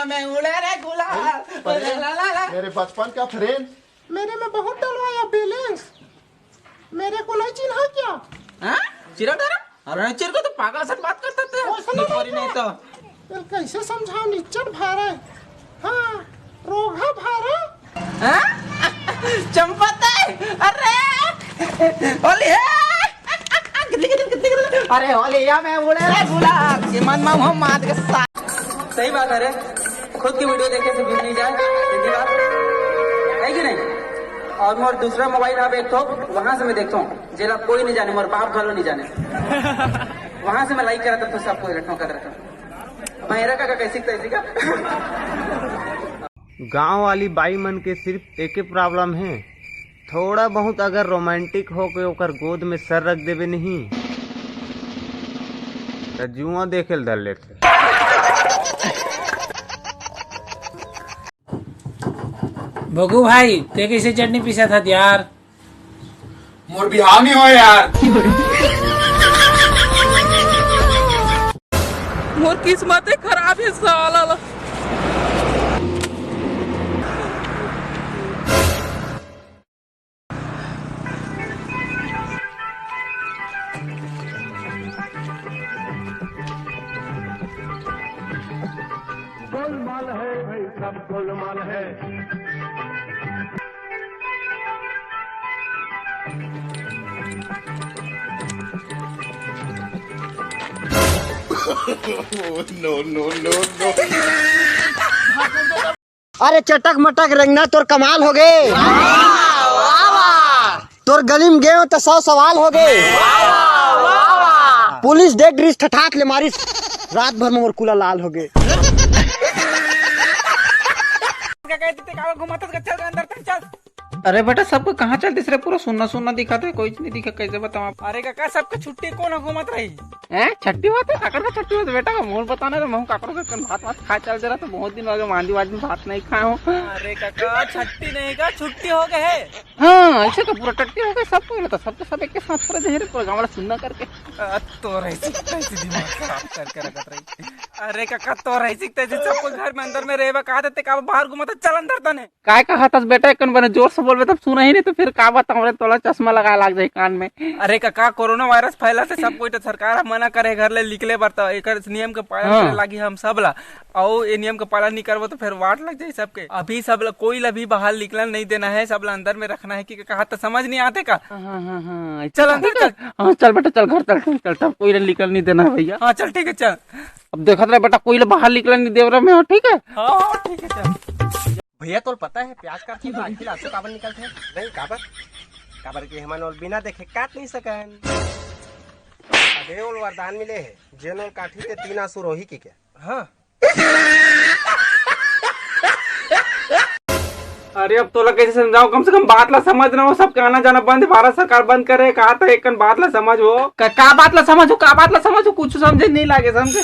होलिया में उड़े रे गुलाल। मेरे बचपन का फ्रेंड, मेरे में बहुत डलवाया बैलेंस, मेरे को नहीं चिन्हा क्या? चिरा डरा? अरे चिर को तो पागल से बात करता था। नहीं तो कैसे समझाओ? निच्चट भारे, हाँ रोगा भारे। चंपत अरे होली है। अरे होलिया में उड़े रे गुलाल के मन में हम मात के साथ। सही बात है रे, खुद की वीडियो देखने से व्यूज नहीं जाए, सीधी बात है कि नहीं। और मोर दूसरा मोबाइल आप एक तो वहां से मैं देखता हूँ, जेला कोई नहीं जाने, मोर बाप घालो नहीं जाने, वहां से मैं लाइक करा था तो सबको रखना कर रखा मेरा का कैसी तैसी का। गांव वाली बाई मन के सिर्फ एक ही प्रॉब्लम है, थोड़ा बहुत अगर रोमांटिक हो के ओकर गोद में सर रख देवे नहीं तो जुआ देखे धर लेते। बगू भाई ते कैसे चटनी पीसा था यार? मोर बिहाव नहीं हो यार। मोर किस्मत खराब है साला। गोलमाल है भाई, सब गोलमाल है। अरे चटक मटक रंगना तोर कमाल हो गए। तोर गली में गए तो 100 सवाल हो गए। पुलिस देख ड्रिस ठठाक ले मारी, रात भर में मोर कुला लाल हो गए। अरे बेटा सबको कहाँ चलते रे, पूरा सुनना सुनना दिखा था, कोई नहीं दिखा, कैसे बताऊँ आप। अरे काका सबके छुट्टी कौन घूमत रही? छट्टी बात है, काकर का छट्टी बात बेटा का मोल बताना रे, मैं काकर का भात वात खा चल दे रहा, तो बहुत दिन हो गए मांदी वादी भात नहीं खाए हूँ। अरे काका छुट्टी नहीं का छुट्टी हो गए है। हाँ ऐसे का पूरा टट्टी हो गए सबको, तो सबके सब एक के साथ पूरा जहरे पूरा गाँव वाला सुनना करके तो रही दिमाग खराब करके रखत रही। अरे काका तो रही सीखते सबको घर में अंदर में रहेगा, कहा देते का बाहर घुमाता चल अंदर तने काय कहा था बेटा, एक बने जोर से बोल तब सुना ही नहीं, तो फिर का बताऊं रे, तोला चश्मा लगा लाग जाए कान में। अरे काका कोरोना वायरस फैला से सब कोई तो सरकार मना करे घर ले निकले बरता, एक नियम के पालन करे लागी हम सब ला, और ये नियम का पालन नहीं करवो तो फिर वाट लग जाए सबके। अभी सब कोई ला भी बाहर निकलने नहीं देना है, सब ला अंदर में रखना है। कि कहा तो समझ नहीं आते का। चल अंदर चल, हाँ चल बेटा चल, घर चल चल, तब कोई निकल नहीं देना है भैया। हाँ चल ठीक है चल। अब देखा था बेटा कोई बाहर निकल नहीं दे रहा मैं, ठीक है। हाँ ठीक है चल। भैया तो पता है प्याज काट के आखिर आपसे काबर निकलते हैं? नहीं काबर काबर के हमान और बिना देखे काट नहीं सकन। अबे ओल वरदान मिले है, जेनोल काठी के 3 आंसू रोही की क्या? हाँ। अरे अब तोला कैसे समझाऊं, कम से कम बात ला समझ रहा हूँ, सबके आना जाना बंद, भारत सरकार बंद करे, कहा था एक बात ला समझ हो, का बात ला समझो, का बात ला समझो, कुछ समझे नहीं लागे समझे।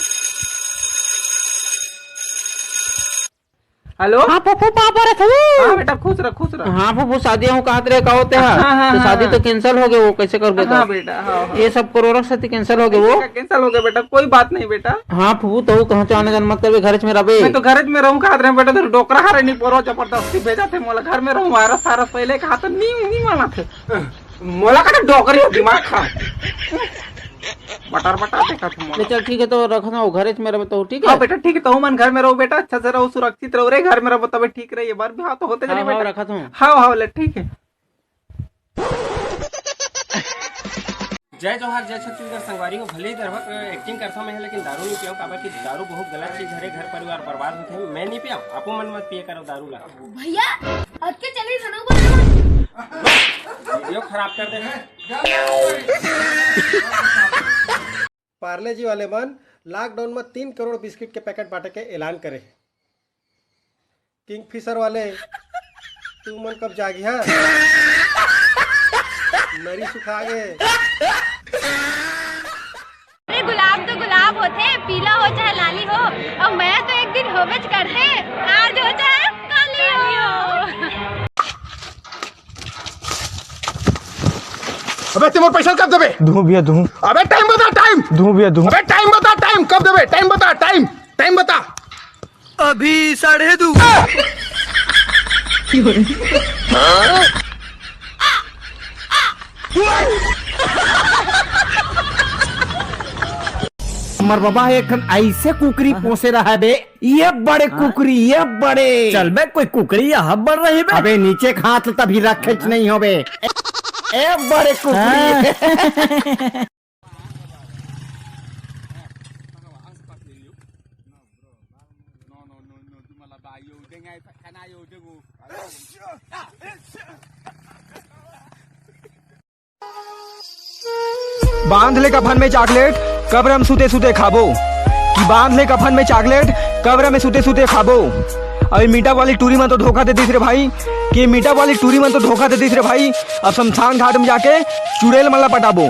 हेलो हाँ पप्पू पापा रखे। हाँ बेटा खुश रह खुश रह। हाँ पप्पू शादी हूँ कहा तेरे का होते हैं, तो शादी तो कैंसिल हो गए, वो कैसे कर हाँ बेटा हाँ ये सब कोरोना से कैंसिल हो गए, वो कैंसिल हो गया बेटा, कोई बात नहीं बेटा। हाँ पप्पू तो कहाँ से आने जाने मत कर, घर में रहे। मैं तो घर में रहूँ कहा रहे बेटा, तो डोकरा हारे नहीं पोरो जबरदस्ती भेजा थे मोला घर में रहूँ, वायरस सारस पहले कहा तो नहीं माना थे मोला का डोकरी दिमाग खा बटर बटर देखा तुम। चल ठीक है तो रखना वो घर में रहे तो ठीक है। हाँ बेटा ठीक है, तो मन घर में रहो बेटा, अच्छा से रहो, सुरक्षित रहो रे, घर में रहो तब ठीक रही, बार भी हाँ तो होते चलिए बेटा। रखा तुम। हाँ ले ठीक है। जय जोहार जय छत्तीसगढ़ संगवारी हो, भले ही दरभक एक्टिंग करता मैं, लेकिन दारू नहीं पियाऊँ, काबर की दारू बहुत गलत चीज है, घर परिवार बर्बाद होते हैं, मैं नहीं पियाऊँ, आपो मन मत पिए करो दारू ला। भैया अब के चली सनू वीडियो खराब कर दे। पार्ले जी वाले मन लॉकडाउन में 3 करोड़ बिस्किट के पैकेट बांटे के ऐलान करे। किंगफिशर वाले तू मन कब जागी है? मरी सुखा गए। अरे गुलाब तो गुलाब होते हैं, पीला हो चाहे लाली हो, और मैं तो एक दिन होबेज करते, आज हो चाहे काली हो। अबे तिमोर पैसा कब देबे? दूं भैया दूं। अबे टाइम बता, टाइम दूं भैया दूं। अबे टाइम बता, टाइम कब देबे? टाइम बता, टाइम बता। अभी 2:30। हमार बाबा एक ऐसे कुकरी पोसे रहा है बे, ये बड़े कुकरी, ये बड़े चल बे कोई कुकरी यहाँ बढ़ रही बे। अबे नीचे हाथ तभी रखे नहीं हो बे, ए बड़े कुकरी। बांध ले कफन में चॉकलेट, कब्र में सूते सूते खाबो। कि बांध ले कफन में चॉकलेट, कब्र में सूते सूते खाबो। अभी मीठा वाली टूरी में तो धोखा दे दिस रे भाई, कि मीठा वाली टूरी में तो धोखा दे दिस रे भाई। अब शमशान घाट में जाके चुड़ैल मला पटाबो।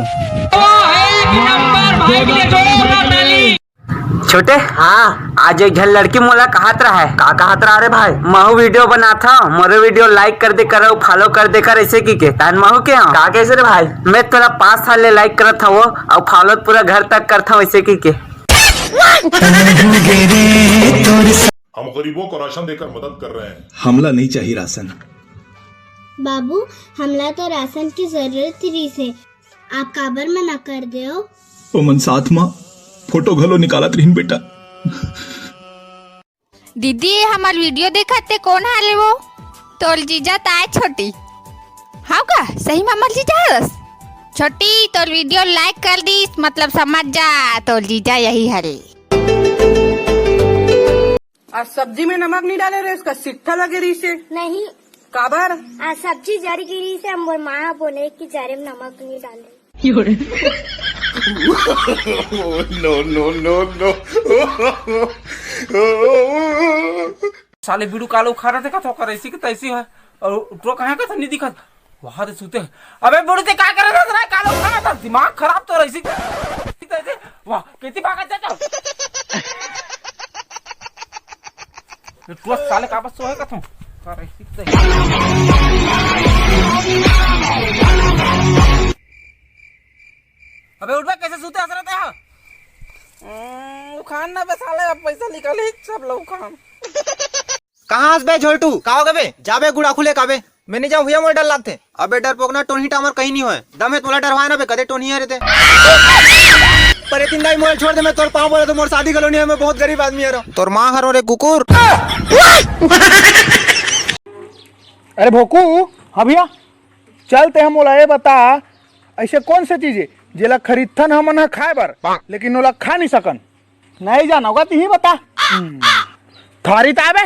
छोटे, हाँ आज एक घर लड़की मोला कहत रहा है। का कहत रहा रे भाई? महू वीडियो बनाता हूँ, मोरे वीडियो लाइक कर दे करो, फॉलो कर दे कर, ऐसे की के तान महू के का कैसे रे भाई? मैं तेरा 5 साल ले लाइक करता हूँ और फॉलो पूरा घर तक करता हूँ, ऐसे की के। हम गरीबों को राशन देकर मदद कर रहे हैं। हमला नहीं चाहिए राशन। बाबू हमला तो राशन की जरूरत ही से, आप काबर मना कर दे हो? ओ मन साथ माँ फोटो घलो निकालत रहीन बेटा। दीदी हमार वीडियो देखते कौन हाले वो? तोल जीजा ताए छोटी। हाँ का सही में हमार जीजा हस? छोटी तोल वीडियो लाइक कर दी, मतलब समझ जा तोल जीजा यही हरे। और सब्जी में नमक नहीं डाले रे, इसका सिट्ठा लगे रही से। नहीं काबर? आज सब्जी जड़ गिरी से हम माँ बोले कि जारे में नमक नहीं डाले। No no no no. साले बीड़ू कालो खा रहे थे का, तो कर ऐसी की तैसी है। और तो कहाँ का था नहीं दिखा, वहां से सूते। अबे बुढ़े से क्या कर रहा था? कालो खाना था, दिमाग खराब तो ऐसी वाह कितनी भागत जाता। तो साले का बस सोए का तुम कर ऐसी। अबे उठ बे, कैसे सूते हंस रहे थे? खान ना बे साले, अब पैसा निकाले सब लोग खान। कहाँ बे झोलटू का हो बे? जाबे गुड़ा खुले काबे मैं नहीं जाऊँ भैया, मोर डर लगते। अबे डर पोकना टोनी टामर कहीं नहीं होए, दम है तोला डरवाए ना बे, कदे टोनी है रहते। पर इतनी दाई मोर छोड़ दे, मैं तोर पाँव बोले तो मोर शादी कलोनी है, मैं बहुत गरीब आदमी है। तोर माँ हरो रे कुकुर। अरे भोकू, हाँ भैया चलते हम बोला, ये बता ऐसे कौन सी चीज है जेला खरीदथन हमन खाए बर, लेकिन ओला खा नहीं सकन? नहीं जाना होगा तो ही बता। थारी ताबे